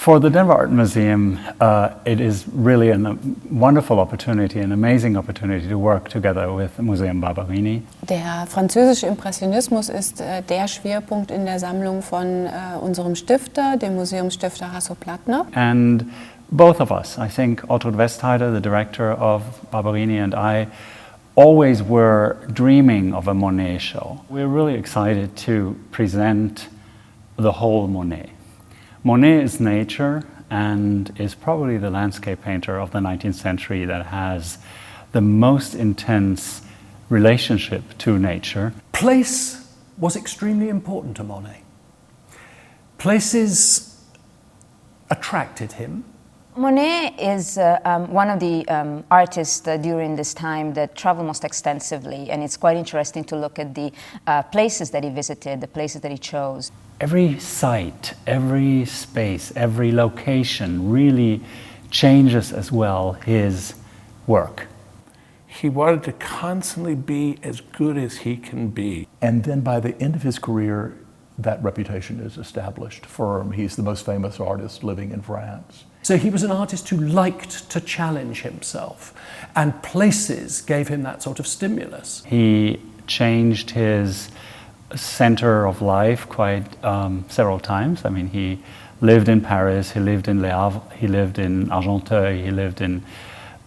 For the Denver Art Museum, it is really a wonderful opportunity, an amazing opportunity to work together with Museum Barberini. Der französische Impressionismus ist der Schwerpunkt in der Sammlung von unserem Stifter, dem Museumsstifter Hasso-Plattner. And both of us, I think Otto Westheider, the director of Barberini, and I always were dreaming of a Monet show. We're really excited to present the whole Monet. Monet is nature and is probably the landscape painter of the 19th century that has the most intense relationship to nature. Place was extremely important to Monet. Places attracted him. Monet is one of the artists during this time that traveled most extensively, and it's quite interesting to look at the places that he visited, the places that he chose. Every site, every space, every location really changes as well his work. He wanted to constantly be as good as he can be. And then by the end of his career, that reputation is established firm. He's the most famous artist living in France. So he was an artist who liked to challenge himself, and places gave him that sort of stimulus. He changed his center of life quite several times. I mean, he lived in Paris, he lived in Le Havre, he lived in Argenteuil, he lived in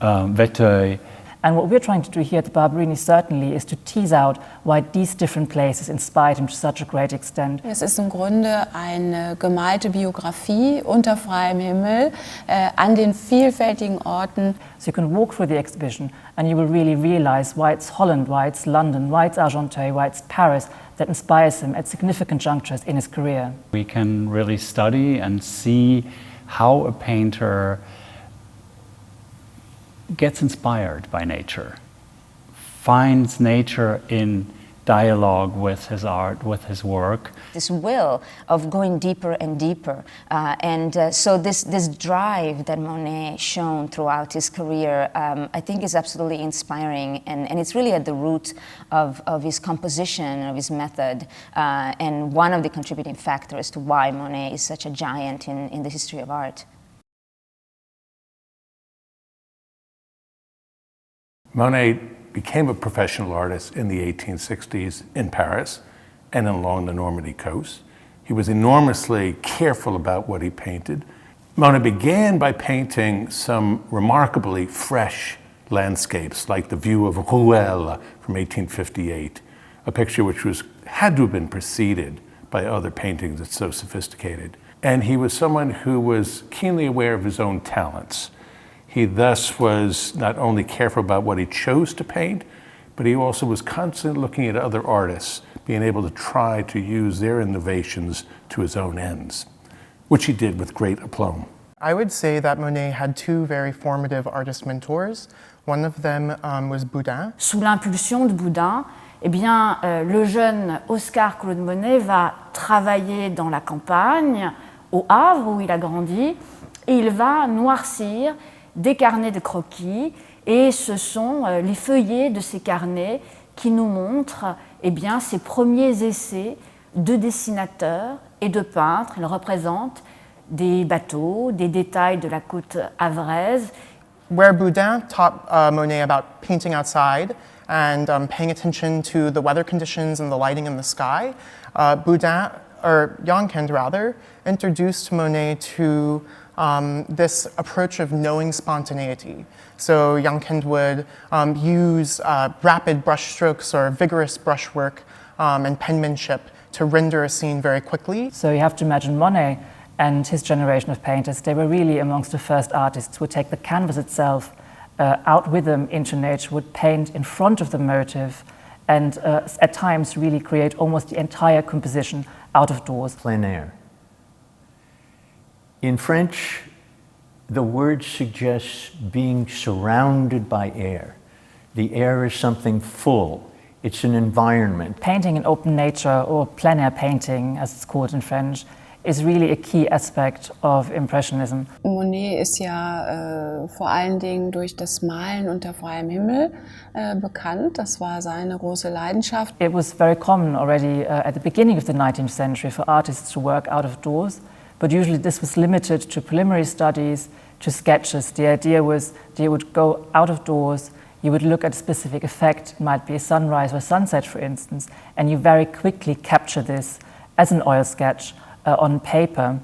Véteuil. And what we're trying to do here at the Barberini certainly is to tease out why these different places inspired him to such a great extent. Es ist im Grunde eine gemalte Biografie unter freiem Himmel an den vielfältigen Orten. So you can walk through the exhibition and you will really realize why it's Holland, why it's London, why it's Argenteuil, why it's Paris that inspires him at significant junctures in his career. We can really study and see how a painter gets inspired by nature, finds nature in dialogue with his art, with his work. This will of going deeper and deeper, so this drive that Monet shown throughout his career, I think is absolutely inspiring, and it's really at the root of his composition, of his method, and one of the contributing factors to why Monet is such a giant in the history of art. Monet became a professional artist in the 1860s in Paris and along the Normandy coast. He was enormously careful about what he painted. Monet began by painting some remarkably fresh landscapes, like the view of Rolle from 1858, a picture which had to have been preceded by other paintings that's so sophisticated. And he was someone who was keenly aware of his own talents. He thus was not only careful about what he chose to paint, but he also was constantly looking at other artists, being able to try to use their innovations to his own ends, which he did with great aplomb. I would say that Monet had two very formative artist mentors. One of them was Boudin. Sous l'impulsion de Boudin, eh bien, le jeune Oscar Claude Monet va travailler dans la campagne, au Havre où il a grandi, et il va noircir des carnets de croquis, et ce sont les feuillets de ces carnets qui nous montrent eh bien, ses premiers essais de dessinateur et de peintre. Il représente des bateaux, des détails de la côte havraise. Where Boudin taught Monet about painting outside and paying attention to the weather conditions and the lighting in the sky, Boudin, or Jankind rather, introduced Monet to this approach of knowing spontaneity. So Jankind would use rapid brushstrokes or vigorous brushwork and penmanship to render a scene very quickly. So you have to imagine Monet and his generation of painters, they were really amongst the first artists who would take the canvas itself out with them into nature, would paint in front of the motive, and at times really create almost the entire composition out of doors. Plein air. In French, the word suggests being surrounded by air. The air is something full. It's an environment. Painting in open nature, or plein air painting, as it's called in French, is really a key aspect of Impressionism. Monet ist ja vor allen Dingen durch das Malen unter freiem Himmel bekannt. Das war seine große Leidenschaft. It was very common already at the beginning of the 19th century for artists to work out of doors. but usually this was limited to preliminary studies, to sketches. The idea was that you would go out of doors, you would look at a specific effect, it might be a sunrise or sunset, for instance, and you very quickly capture this as an oil sketch on paper.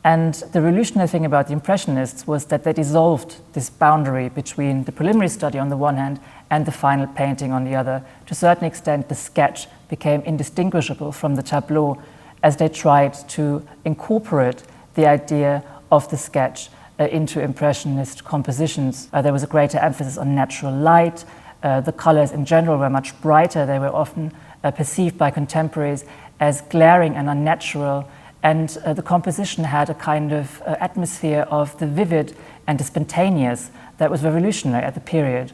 And the revolutionary thing about the Impressionists was that they dissolved this boundary between the preliminary study on the one hand and the final painting on the other. To a certain extent, the sketch became indistinguishable from the tableau as they tried to incorporate the idea of the sketch into Impressionist compositions. There was a greater emphasis on natural light. The colors in general were much brighter. They were often perceived by contemporaries as glaring and unnatural. And the composition had a kind of atmosphere of the vivid and the spontaneous that was revolutionary at the period.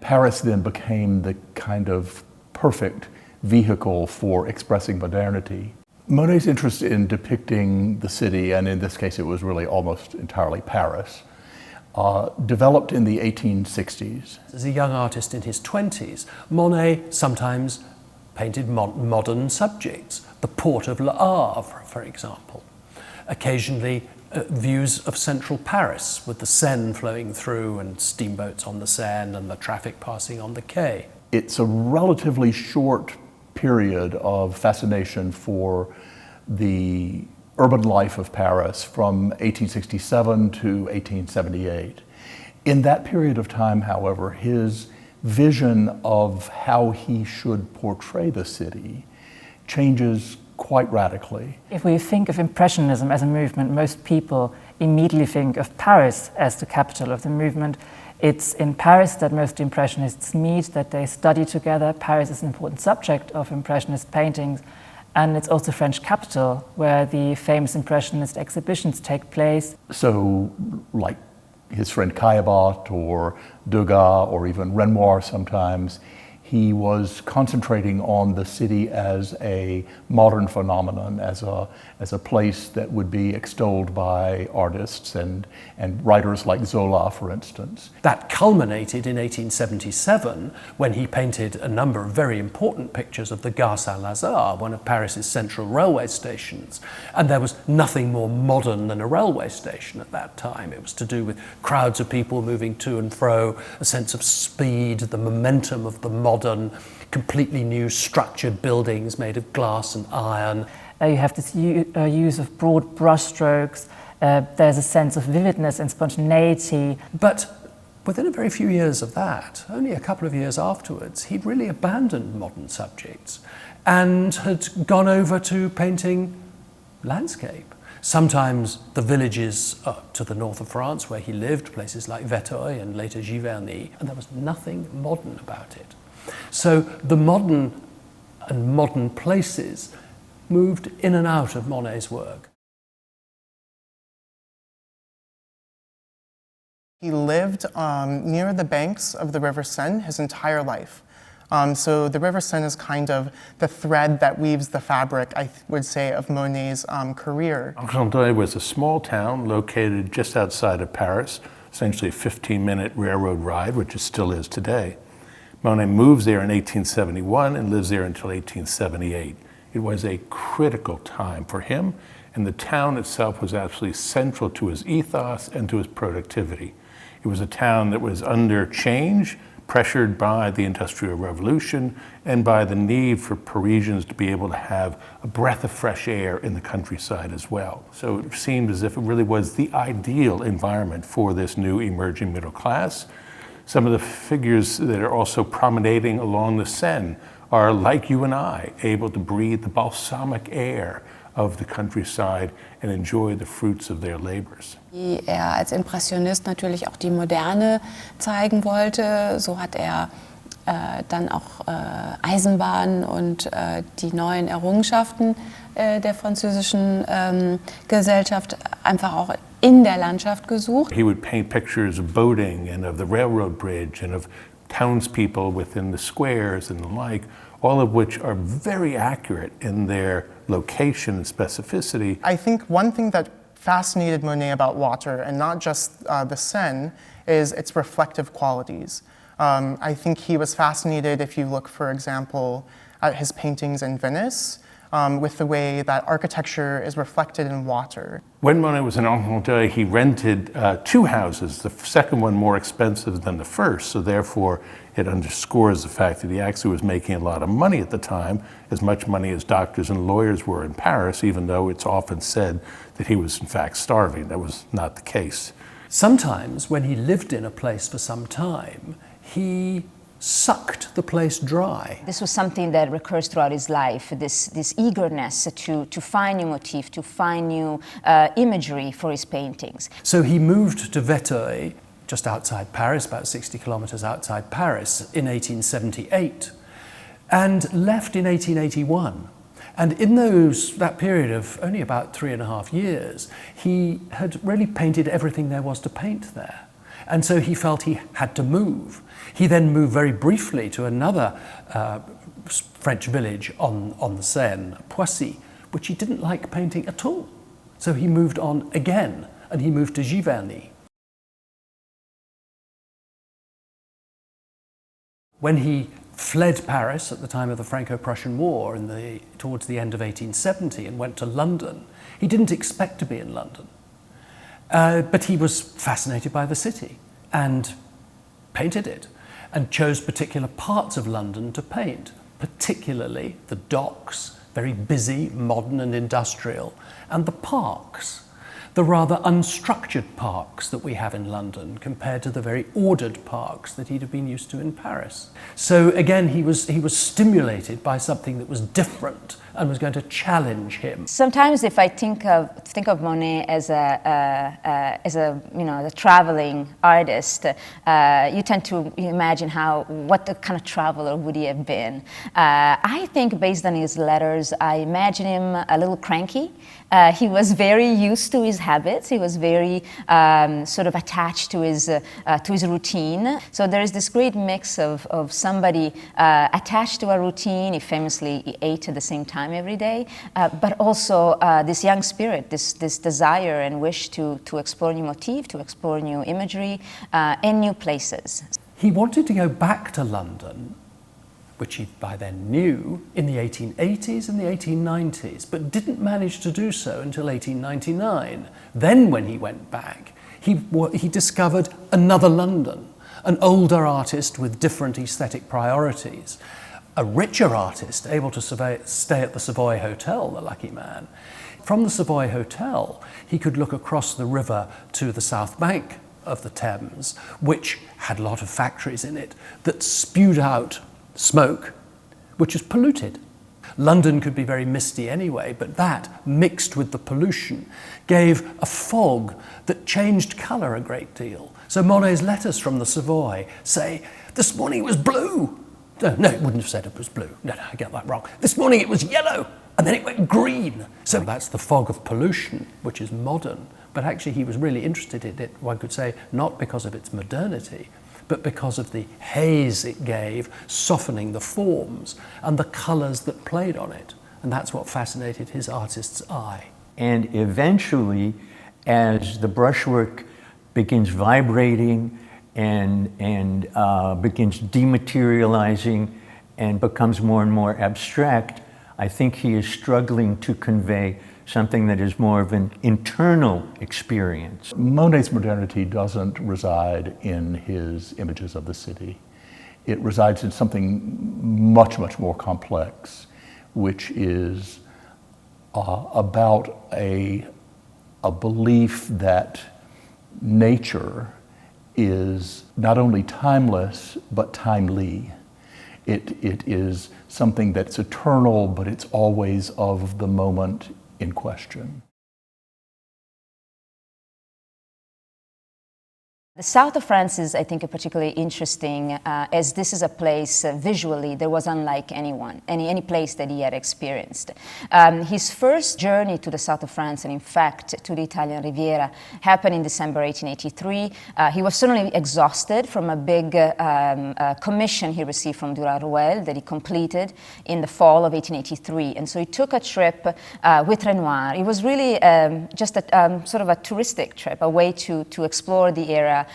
Paris then became the kind of perfect vehicle for expressing modernity. Monet's interest in depicting the city, and in this case it was really almost entirely Paris, developed in the 1860s. As a young artist in his 20s, Monet sometimes painted modern subjects, the port of Le Havre, for example. Occasionally views of central Paris with the Seine flowing through and steamboats on the Seine and the traffic passing on the quay. It's a relatively short period of fascination for the urban life of Paris from 1867 to 1878. In that period of time, however, his vision of how he should portray the city changes quite radically. If we think of Impressionism as a movement, most people immediately think of Paris as the capital of the movement. It's in Paris that most Impressionists meet, that they study together. Paris is an important subject of Impressionist paintings, and it's also French capital where the famous Impressionist exhibitions take place. So, like his friend Caillebotte or Degas or even Renoir sometimes, he was concentrating on the city as a modern phenomenon, as a place that would be extolled by artists and writers like Zola, for instance. That culminated in 1877 when he painted a number of very important pictures of the Gare Saint-Lazare, one of Paris's central railway stations. And there was nothing more modern than a railway station at that time. It was to do with crowds of people moving to and fro, a sense of speed, the momentum of the modern, completely new structured buildings made of glass and iron. You have this use of broad brushstrokes. There's a sense of vividness and spontaneity. But within a very few years of that, only a couple of years afterwards, he'd really abandoned modern subjects and had gone over to painting landscape. Sometimes the villages to the north of France where he lived, places like Vétheuil and later Giverny, and there was nothing modern about it. So the modern and modern places moved in and out of Monet's work. He lived near the banks of the River Seine his entire life. So the River Seine is kind of the thread that weaves the fabric, I would say, of Monet's career. Argenteuil was a small town located just outside of Paris, essentially a 15-minute railroad ride, which it still is today. Monet moves there in 1871 and lives there until 1878. It was a critical time for him, and the town itself was absolutely central to his ethos and to his productivity. It was a town that was under change, pressured by the Industrial Revolution and by the need for Parisians to be able to have a breath of fresh air in the countryside as well. So it seemed as if it really was the ideal environment for this new emerging middle class. Some of the figures that are also promenading along the Seine are, like you and I, able to breathe the balsamic air of the countryside and enjoy the fruits of their labors. Wie als Impressionist natürlich auch die Moderne zeigen wollte, so hat dann auch Eisenbahn und die neuen Errungenschaften der französischen Gesellschaft einfach auch in der Landschaft gesucht. He would paint pictures of boating and of the railroad bridge and of townspeople within the squares and the like, all of which are very accurate in their location and specificity. I think one thing that fascinated Monet about water, and not just the Seine, is its reflective qualities. I think he was fascinated if you look, for example, at his paintings in Venice, with the way that architecture is reflected in water. When Monet was in Orte, he rented 2 houses, the second one more expensive than the first, so therefore it underscores the fact that he actually was making a lot of money at the time, as much money as doctors and lawyers were in Paris, even though it's often said that he was in fact starving. That was not the case. Sometimes when he lived in a place for some time, he sucked the place dry. This was something that recurs throughout his life, this eagerness to find new motifs, to find new imagery for his paintings. So he moved to Vétoil, just outside Paris, about 60 kilometers outside Paris, in 1878, and left in 1881. And in that period of only about 3.5 years, he had really painted everything there was to paint there. And so he felt he had to move. He then moved very briefly to another French village on the Seine, Poissy, which he didn't like painting at all. So he moved on again, and he moved to Giverny. When he fled Paris at the time of the Franco-Prussian War towards the end of 1870 and went to London, he didn't expect to be in London. But he was fascinated by the city and painted it, and chose particular parts of London to paint, particularly the docks, very busy, modern and industrial, and the parks, the rather unstructured parks that we have in London compared to the very ordered parks that he'd have been used to in Paris. So again, he was stimulated by something that was different and was going to challenge him. Sometimes, if I think of Monet as a traveling artist, you tend to imagine what the kind of traveler would he have been. I think, based on his letters, I imagine him a little cranky. He was very used to his habits. He was very sort of attached to his routine. So there is this great mix of somebody attached to a routine. He famously ate at the same time every day, but also this young spirit, this desire and wish to explore new motifs, to explore new imagery and new places. He wanted to go back to London, which he by then knew, in the 1880s and the 1890s, but didn't manage to do so until 1899. Then when he went back, he discovered another London, an older artist with different aesthetic priorities, a richer artist able to stay at the Savoy Hotel, the lucky man. From the Savoy Hotel, he could look across the river to the south bank of the Thames, which had a lot of factories in it that spewed out smoke, which is polluted. London could be very misty anyway, but that, mixed with the pollution, gave a fog that changed colour a great deal. So Monet's letters from the Savoy say, "This morning it was blue." No, it wouldn't have said it was blue. No, I get that wrong. "This morning it was yellow, and then it went green." So that's the fog of pollution, which is modern. But actually he was really interested in it, one could say, not because of its modernity, but because of the haze it gave, softening the forms and the colours that played on it. And that's what fascinated his artist's eye. And eventually, as the brushwork begins vibrating and begins dematerializing and becomes more and more abstract, I think he is struggling to convey something that is more of an internal experience. Monet's modernity doesn't reside in his images of the city. It resides in something much, much more complex, which is about a belief that nature is not only timeless, but timely. It is something that's eternal, but it's always of the moment in question. The south of France is, I think, particularly interesting, as this is a place visually that was unlike any place that he had experienced. His first journey to the south of France, and in fact to the Italian Riviera, happened in December 1883. He was certainly exhausted from a big commission he received from Duras-Ruel that he completed in the fall of 1883. And so he took a trip with Renoir. It was really just a sort of a touristic trip, a way to explore the area,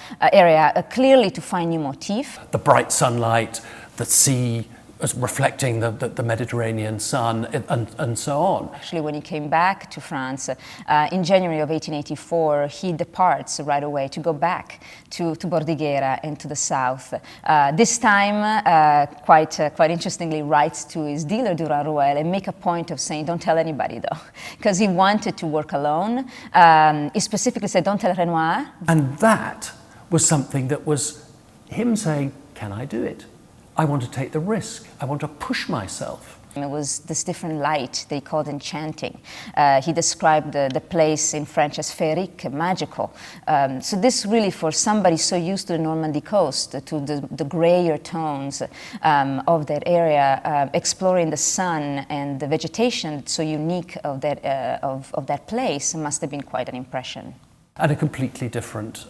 clearly to find new motif. The bright sunlight, the sea as reflecting the Mediterranean sun and so on. Actually, when he came back to France in January of 1884, he departs right away to go back to Bordighera and to the south. This time, quite interestingly, writes to his dealer Duran-Ruel and make a point of saying, don't tell anybody though, because he wanted to work alone. He specifically said, don't tell Renoir. And that was something that was him saying, can I do it? I want to take the risk. I want to push myself. It was this different light they called enchanting. He described the place in French as féerique, magical. So this really, for somebody so used to the Normandy coast, to the grayer tones of that area, exploring the sun and the vegetation so unique of that place must have been quite an impression. And a completely different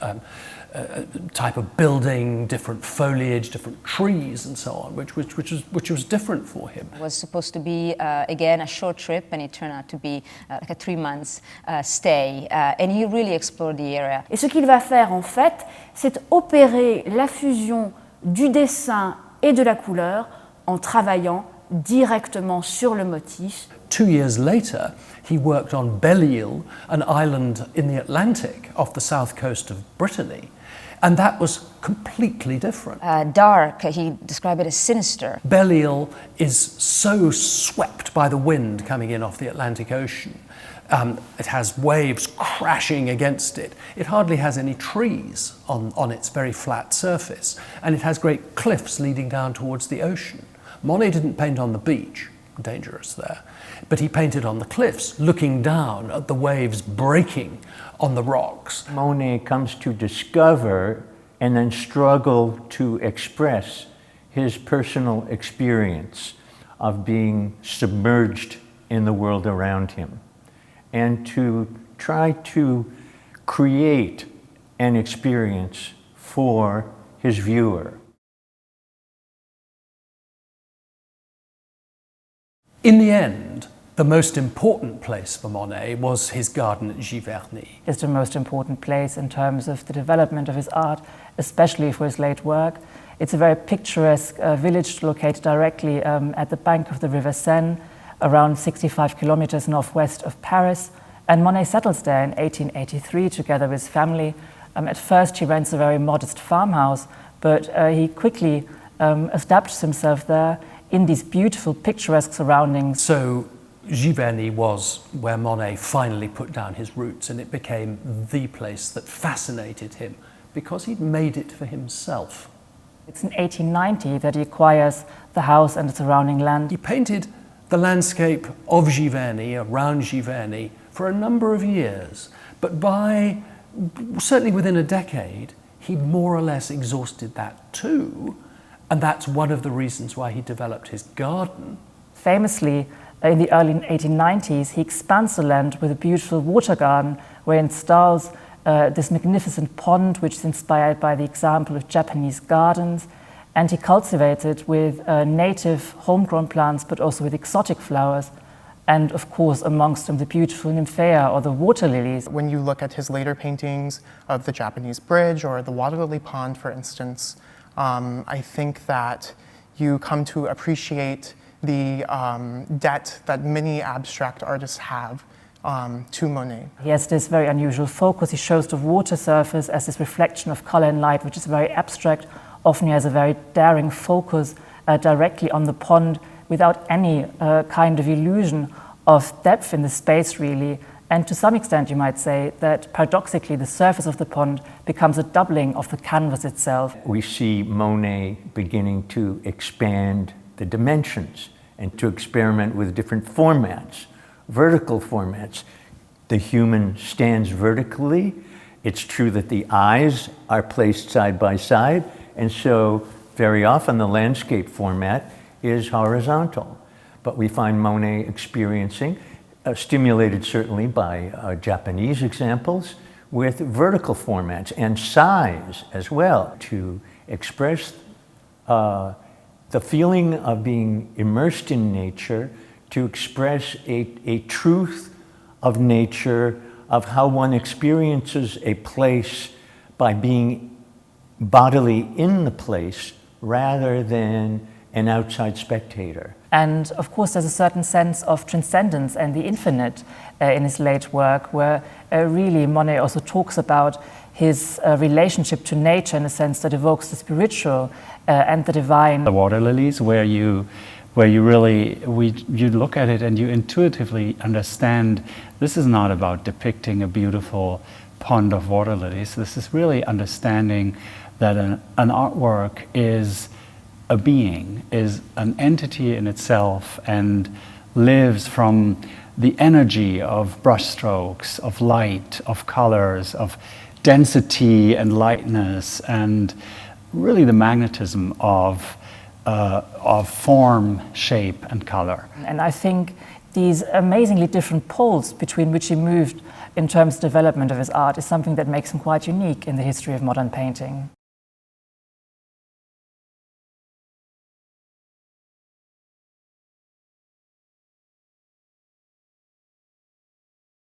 type of building, different foliage, different trees and so on, which was different for him. It was supposed to be, again, a short trip, and it turned out to be like a 3 months stay. And he really explored the area. Et ce qu'il va faire, en fait, c'est opérer la fusion du dessin et de la couleur en travaillant directement sur le motif. 2 years later, he worked on Belle-Île, an island in the Atlantic off the south coast of Brittany, and that was completely different. Dark, he described it as sinister. Belle-Île is so swept by the wind coming in off the Atlantic Ocean. It has waves crashing against it. It hardly has any trees on its very flat surface, and it has great cliffs leading down towards the ocean. Monet didn't paint on the beach, dangerous there, but he painted on the cliffs, looking down at the waves breaking on the rocks. Monet comes to discover and then struggle to express his personal experience of being submerged in the world around him, and to try to create an experience for his viewer. In the end, the most important place for Monet was his garden at Giverny. It's the most important place in terms of the development of his art, especially for his late work. It's a very picturesque village located directly at the bank of the River Seine, around 65 kilometers northwest of Paris. And Monet settles there in 1883 together with his family. At first he rents a very modest farmhouse, but he quickly establishes himself there in these beautiful picturesque surroundings. So Giverny was where Monet finally put down his roots, and it became the place that fascinated him because he'd made it for himself. It's in 1890 that he acquires the house and the surrounding land. He painted the landscape of Giverny, around Giverny, for a number of years, but certainly within a decade, he'd more or less exhausted that too, and that's one of the reasons why he developed his garden. Famously, in the early 1890s, he expands the land with a beautiful water garden where he installs this magnificent pond, which is inspired by the example of Japanese gardens, and he cultivates it with native homegrown plants, but also with exotic flowers, and of course amongst them the beautiful nymphea or the water lilies. When you look at his later paintings of the Japanese bridge or the water lily pond, for instance, I think that you come to appreciate the debt that many abstract artists have to Monet. He has this very unusual focus. He shows the water surface as this reflection of color and light, which is very abstract. Often he has a very daring focus directly on the pond without any kind of illusion of depth in the space, really. And to some extent, you might say that paradoxically, the surface of the pond becomes a doubling of the canvas itself. We see Monet beginning to expand the dimensions and to experiment with different formats, vertical formats. The human stands vertically. It's true that the eyes are placed side by side, and so very often the landscape format is horizontal. But we find Monet experiencing, stimulated certainly by Japanese examples, with vertical formats and size as well, to express the feeling of being immersed in nature, to express a truth of nature, of how one experiences a place by being bodily in the place rather than an outside spectator. And of course, there's a certain sense of transcendence and the infinite in his late work, where really Monet also talks about his relationship to nature in a sense that evokes the spiritual and the divine. The water lilies, where you really you look at it and you intuitively understand this is not about depicting a beautiful pond of water lilies. This is really understanding that an artwork is a being, is an entity in itself, and lives from the energy of brushstrokes, of light, of colors, of density and lightness, and really the magnetism of form, shape, and color. And I think these amazingly different poles between which he moved in terms of development of his art is something that makes him quite unique in the history of modern painting.